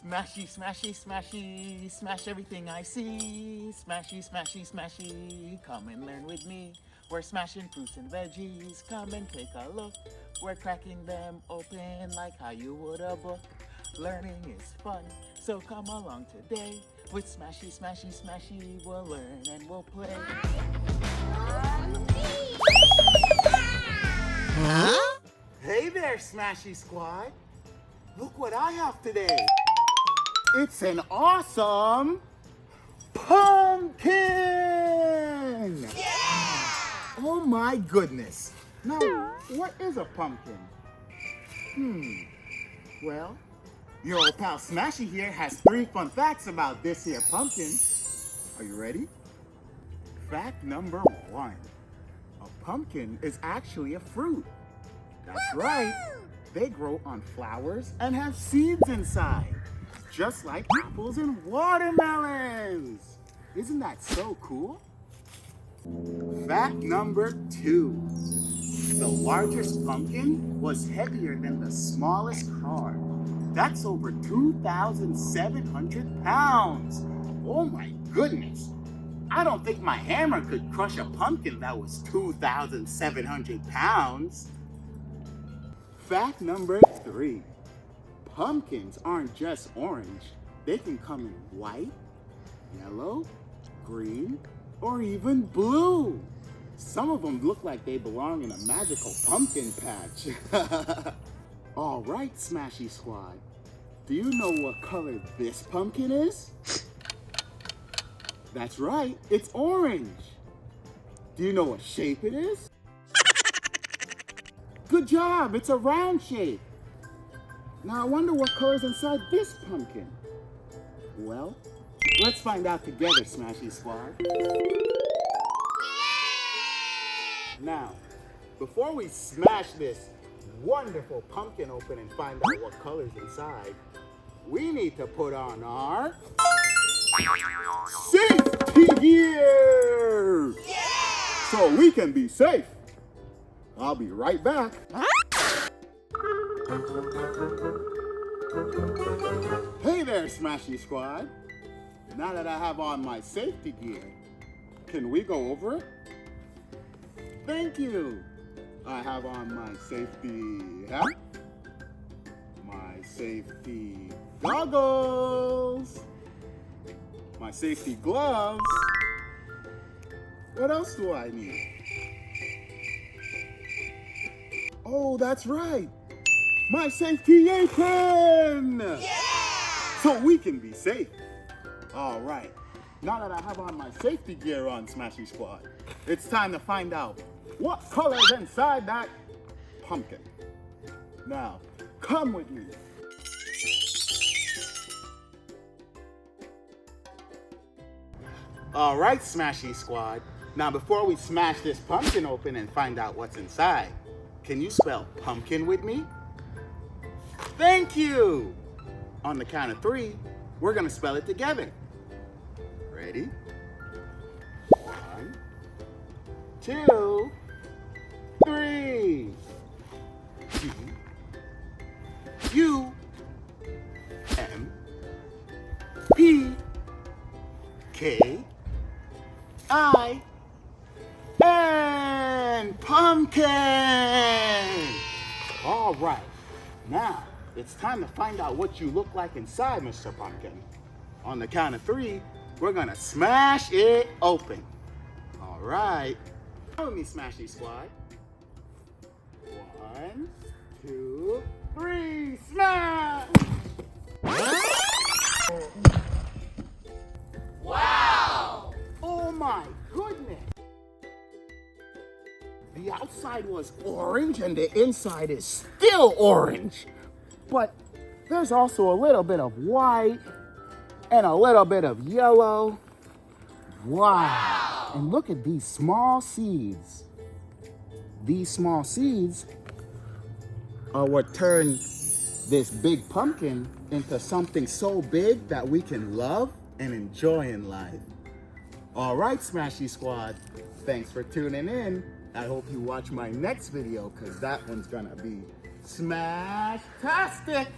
Smashy, smashy, smashy, smash everything I see. Smashy, smashy, smashy, come and learn with me. We're smashing fruits and veggies, come and take a look. We're cracking them open like how you would a book. Learning is fun, so come along today. With Smashy, smashy, smashy, we'll learn and we'll play. Huh? Hey there, Smashy Squad. Look what I have today. It's an awesome pumpkin! Yeah! Oh my goodness. Now, what is a pumpkin? Well, your old pal Smashy here has 3 fun facts about this here pumpkin. Are you ready? Fact number 1. A pumpkin is actually a fruit. That's right. They grow on flowers and have seeds inside, just like apples and watermelons. Isn't that so cool? Fact number 2. The largest pumpkin was heavier than the smallest car. That's over 2,700 pounds. Oh my goodness. I don't think my hammer could crush a pumpkin that was 2,700 pounds. Fact number 3. Pumpkins aren't just orange. They can come in white, yellow, green, or even blue. Some of them look like they belong in a magical pumpkin patch. All right, Smashy Squad. Do you know what color this pumpkin is? That's right, it's orange. Do you know what shape it is? Good job, it's a round shape. Now I wonder what color's inside this pumpkin. Well, let's find out together, Smashy Squad. Now, before we smash this wonderful pumpkin open and find out what color's inside, we need to put on our safety gear! Yeah! So we can be safe. I'll be right back. Hey there, Smashy Squad. Now that I have on my safety gear, can we go over it? Thank you. I have on my safety hat, my safety goggles, my safety gloves. What else do I need? Oh, that's right. My safety apron! Yeah! So we can be safe. All right. Now that I have on my safety gear on, Smashy Squad, it's time to find out what color's inside that pumpkin. Now, come with me. All right, Smashy Squad. Now, before we smash this pumpkin open and find out what's inside, can you spell pumpkin with me? Thank you! On the count of 3, we're gonna spell it together. Ready? 1, 2, 3. U M P K I N pumpkin! All right, now it's time to find out what you look like inside, Mr. Pumpkin. On the count of 3, we're gonna smash it open. All right, follow me, Smashy Squad. 1, 2, 3, smash! Wow! Oh my goodness! The outside was orange and the inside is still orange. But there's also a little bit of white and a little bit of yellow. Wow! And look at these small seeds. These small seeds are what turn this big pumpkin into something so big that we can love and enjoy in life. All right, Smashy Squad, thanks for tuning in. I hope you watch my next video because that one's gonna be smash-tastic.